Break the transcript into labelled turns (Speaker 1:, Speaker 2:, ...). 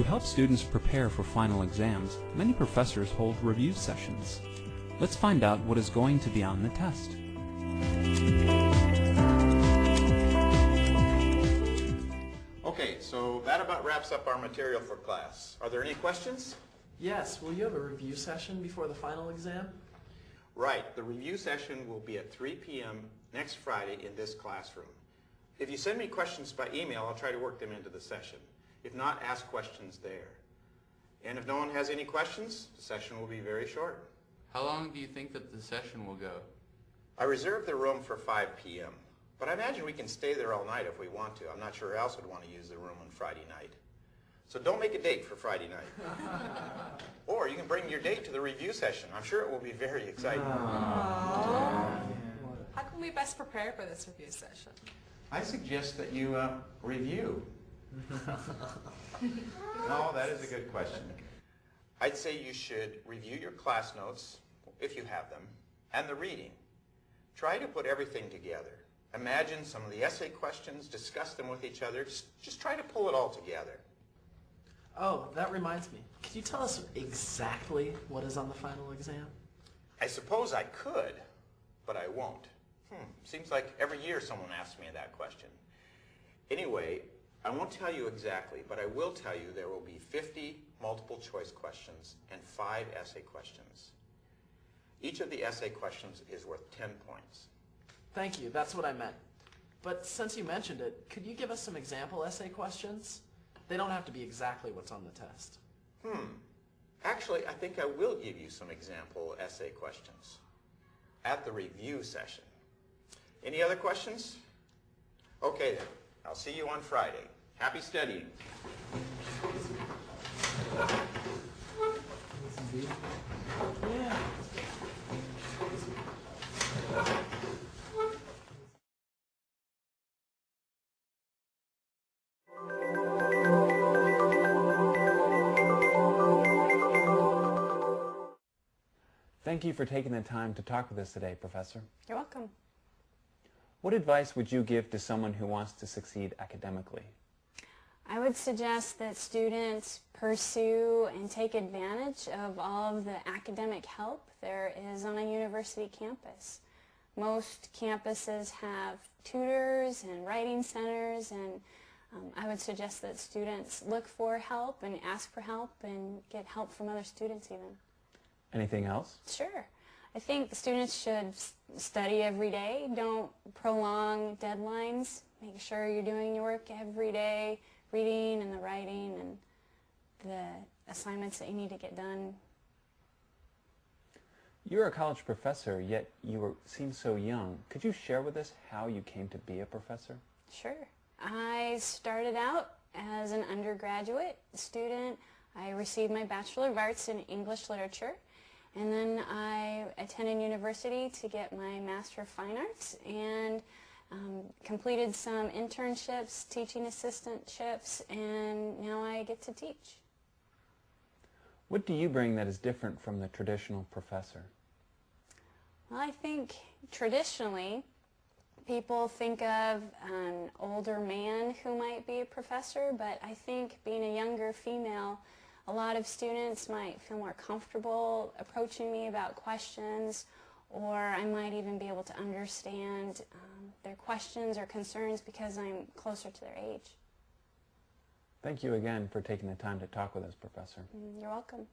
Speaker 1: To help students prepare for final exams, many professors hold review sessions. Let's find out what is going to be on the test.
Speaker 2: Okay, so that about wraps up our material for class. Are there any questions?
Speaker 3: Yes, will you have a review session before the final exam?
Speaker 2: Right, the review session will be at 3 p.m. next Friday in this classroom. If you send me questions by email, I'll try to work them into the session. If not, ask questions there. And if no one has any questions, the session will be very short.
Speaker 4: How long do you think that the session will go?
Speaker 2: I reserved the room for 5 p.m., but I imagine we can stay there all night if we want to. I'm not sure who else would want to use the room on Friday night. So don't make a date for Friday night. Or you can bring your date to the review session. I'm sure it will be very exciting.
Speaker 5: How can we best prepare for this review session?
Speaker 2: I suggest that you review. No, that is a good question. I'd say you should review your class notes, if you have them, and the reading. Try to put everything together. Imagine some of the essay questions, discuss them with each other. Just try to pull it all together.
Speaker 3: Oh, that reminds me. Could you tell us exactly what is on the final exam?
Speaker 2: I suppose I could, but I won't. Seems like every year someone asks me that question. Anyway, I won't tell you exactly, but I will tell you there will be 50 multiple choice questions and 5 essay questions. Each of the essay questions is worth 10 points.
Speaker 3: Thank you, that's what I meant. But since you mentioned it, could you give us some example essay questions? They don't have to be exactly what's on the test.
Speaker 2: Actually, I think I will give you some example essay questions at the review session. Any other questions? Okay then, I'll see you on Friday. Happy studying.
Speaker 3: Yeah.
Speaker 1: Thank you for taking the time to talk with us today, Professor.
Speaker 5: You're welcome.
Speaker 1: What advice would you give to someone who wants to succeed academically?
Speaker 6: I would suggest that students pursue and take advantage of all of the academic help there is on a university campus. Most campuses have tutors and writing centers, and I would suggest that students look for help and ask for help and get help from other students even.
Speaker 1: Anything else?
Speaker 6: Sure. I think students should study every day. Don't prolong deadlines. Make sure you're doing your work every day, reading and the writing and the assignments that you need to get done.
Speaker 1: You're a college professor, yet you seem so young. Could you share with us how you came to be a professor?
Speaker 6: Sure. I started out as an undergraduate student. I received my Bachelor of Arts in English Literature. And then I attended university to get my Master of Fine Arts and completed some internships, teaching assistantships, and now I get to teach.
Speaker 1: What do you bring that is different from the traditional professor?
Speaker 6: Well, I think traditionally people think of an older man who might be a professor, but I think being a younger female, a lot of students might feel more comfortable approaching me about questions, or I might even be able to understand their questions or concerns because I'm closer to their age.
Speaker 1: Thank you again for taking the time to talk with us, Professor.
Speaker 6: You're welcome.